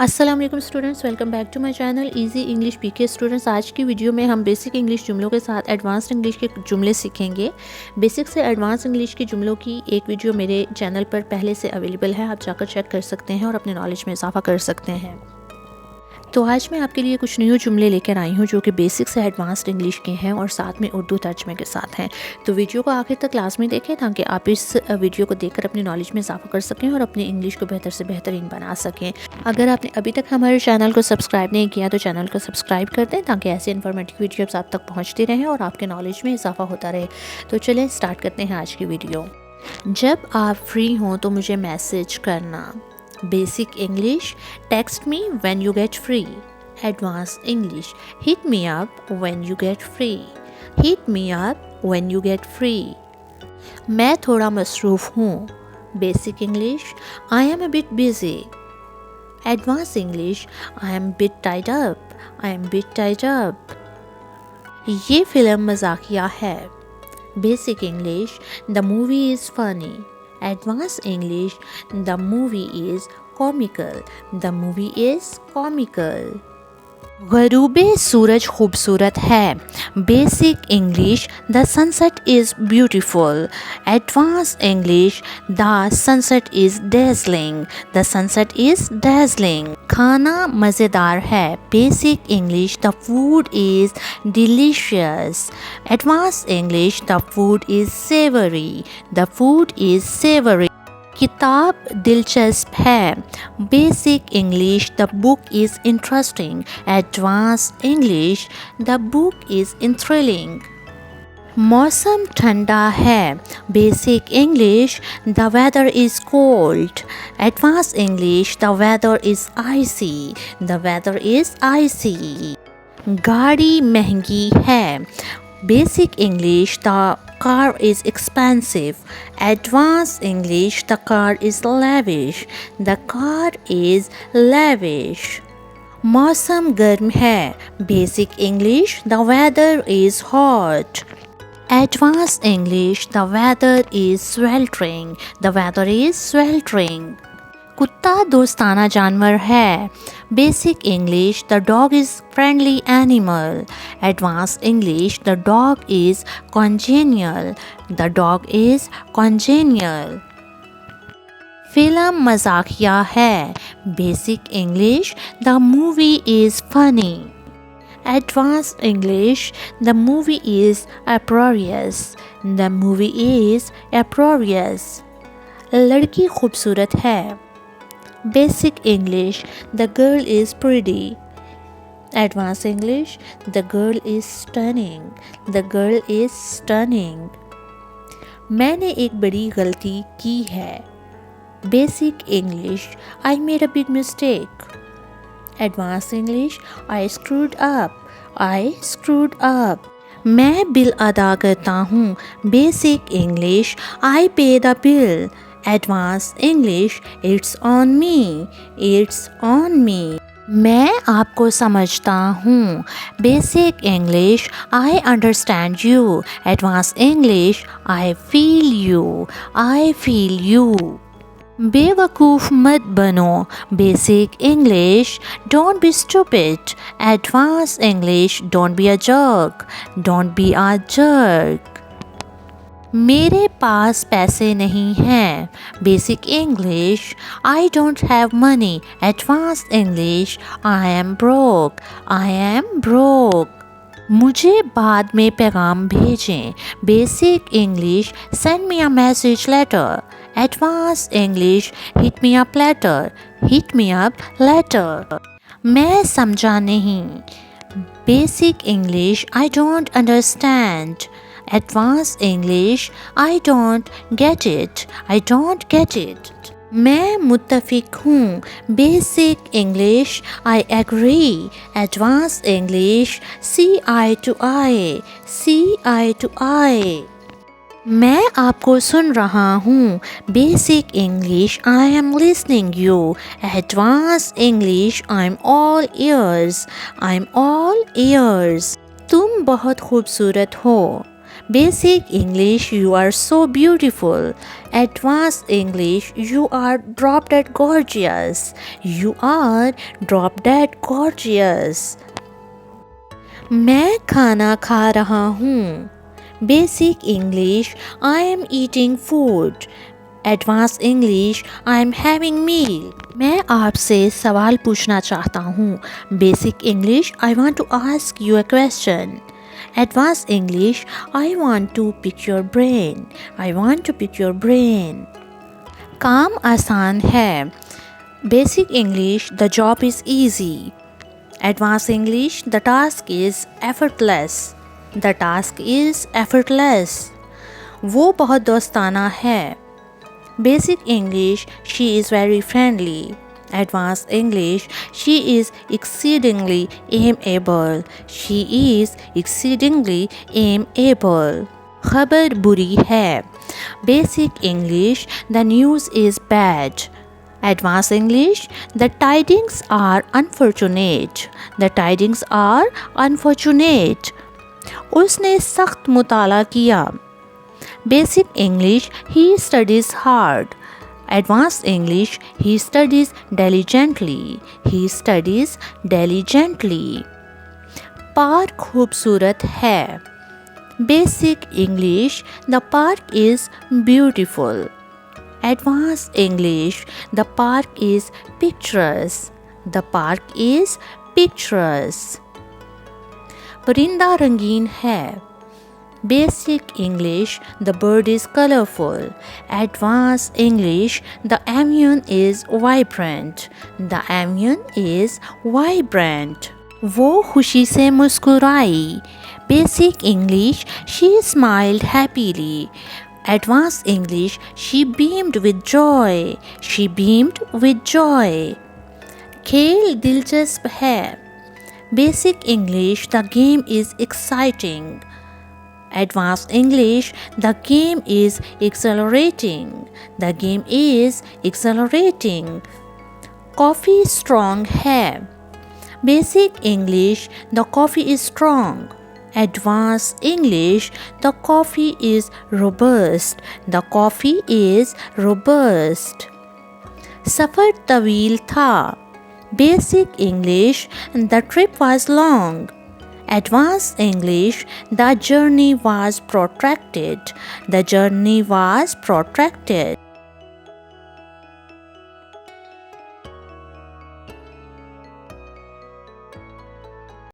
अस्सलाम वालेकुम students, welcome back to my channel easy English PK. Students, आज की वीडियो में हम बेसिक इंग्लिश जुमलों के साथ एडवांस्ड इंग्लिश के जुमले सीखेंगे। बेसिक से एडवांस इंग्लिश के जुमलों की एक वीडियो मेरे चैनल पर पहले से अवेलेबल है, आप जाकर चेक कर सकते हैं और अपने नॉलेज में इजाफा कर सकते हैं। तो आज मैं आपके लिए कुछ न्यू जुमले लेकर आई हूँ जो कि बेसिक से एडवांस्ड इंग्लिश के हैं और साथ में उर्दू तर्जमे के साथ हैं। तो वीडियो को आखिर तक लाजमी देखें ताकि आप इस वीडियो को देखकर अपनी नॉलेज में इजाफा कर सकें और अपनी इंग्लिश को बेहतर से बेहतरीन बना सकें। अगर आपने अभी तक हमारे चैनल को सब्सक्राइब नहीं किया तो चैनल को सब्सक्राइब कर दें ताकि ऐसे इन्फॉर्मेटिव वीडियोस आप तक पहुँचती रहें और आपके नॉलेज में इजाफा होता रहे। तो चलें स्टार्ट करते हैं आज की वीडियो। जब आप फ्री हों तो मुझे मैसेज करना। Basic English, text me when you get free. Advanced English, hit me up when you get free. Hit me up when you get free. मैं थोड़ा मसरूफ़ हूँ। Basic English, I am a bit busy. Advanced English, I am bit tied up. I am bit tied up. ये film मज़ाकिया है। Basic English, the movie is funny. Advanced English, the movie is comical. The movie is comical. ग़रूबे सूरज खूबसूरत है। Basic English, the sunset is beautiful. Advance English, the sunset is dazzling. The sunset is dazzling. खाना मज़ेदार है। Basic English, the food is delicious. Advance English, the food is savoury. The food is savoury. किताब दिलचस्प है। Basic English, the book is interesting. Advance English, the book is enthralling. मौसम ठंडा है। Basic English, the weather is cold. Advance English, the weather is icy. The weather is आइसी। गाड़ी महंगी है। Basic English, the car is expensive. Advanced English, the car is lavish. The car is lavish. मौसम गर्म है। Basic English, the weather is hot. Advanced English, the weather is sweltering. The weather is sweltering. कुत्ता दोस्ताना जानवर है। Basic English, the dog is friendly animal. Advance English, the dog is congenial. The dog is congenial. फिल्म मज़ाकिया है। Basic English, the movie is funny. Advance English, the movie is uproarious. The movie is uproarious. लड़की खूबसूरत है। Basic English, the girl is pretty. Advanced English, the girl is stunning. The girl is stunning. मैंने एक बड़ी गलती की है। Basic English, I made a big mistake. Advanced English, I screwed up. I screwed up. मैं bill अदा करता हूँ। Basic English, I pay the bill. Advanced English, it's on me. It's on me. मैं आपको समझता हूँ। Basic English, I understand you. Advanced English, I feel you. I feel you. बेवकूफ़ मत बनो। Basic English, don't be stupid. Advanced English, don't be a jerk. Don't be a jerk. मेरे पास पैसे नहीं हैं। Basic English, I don't have money. Advance English, I am broke. I am broke. मुझे बाद में पैगाम भेजें। Basic English, send me a message later. Advance English, hit me up later. Hit me up later. मैं समझा नहीं। Basic English, I don't understand. Advanced English, I don't get it. I don't get it. मैं मुत्तफिक हूँ। Basic English, I agree. Advanced English, see eye to eye. See eye to eye. मैं आपको सुन रहा हूँ। Basic English, I am listening you. Advanced English, I'm all ears. I'm all ears. तुम बहुत खूबसूरत हो। Basic English, you are so beautiful. Advanced English, you are drop dead gorgeous. You are drop dead gorgeous. मैं खाना खा रहा हूँ. Basic English, I am eating food. Advanced English, I am having meal. मैं आपसे सवाल पूछना चाहता हूँ. Basic English, I want to ask you a question. Advanced English, I want to pick your brain. I want to pick your brain. काम आसान है. Basic English, the job is easy. Advanced English, the task is effortless. The task is effortless. वो बहुत दोस्ताना है. Basic English, she is very friendly. Advanced English, she is exceedingly amiable. She is exceedingly amiable. खबर बुरी है. Basic English, the news is bad. Advanced English, the tidings are unfortunate. The tidings are unfortunate. उसने सख्त मुताला किया. Basic English, he studies hard. Advanced English, he studies diligently. He studies diligently. Park खूबसूरत है. Basic English, the park is beautiful. Advanced English, the park is picturesque. The park is picturesque. परिंदा रंगीन है. Basic English, the bird is colorful. Advanced English, the onion is vibrant. The onion is vibrant. वो खुशी से मुस्कुराई. Basic English, she smiled happily. Advanced English, she beamed with joy. She beamed with joy. खेल दिलचस्प है. Basic English, the game is exciting. Advanced English, the game is exhilarating. The game is exhilarating. Coffee strong है. Basic English, the coffee is strong. Advanced English, the coffee is robust. The coffee is robust. सफ़र तवील था. Basic English, the trip was long. Advanced English, the journey was protracted. The journey was protracted.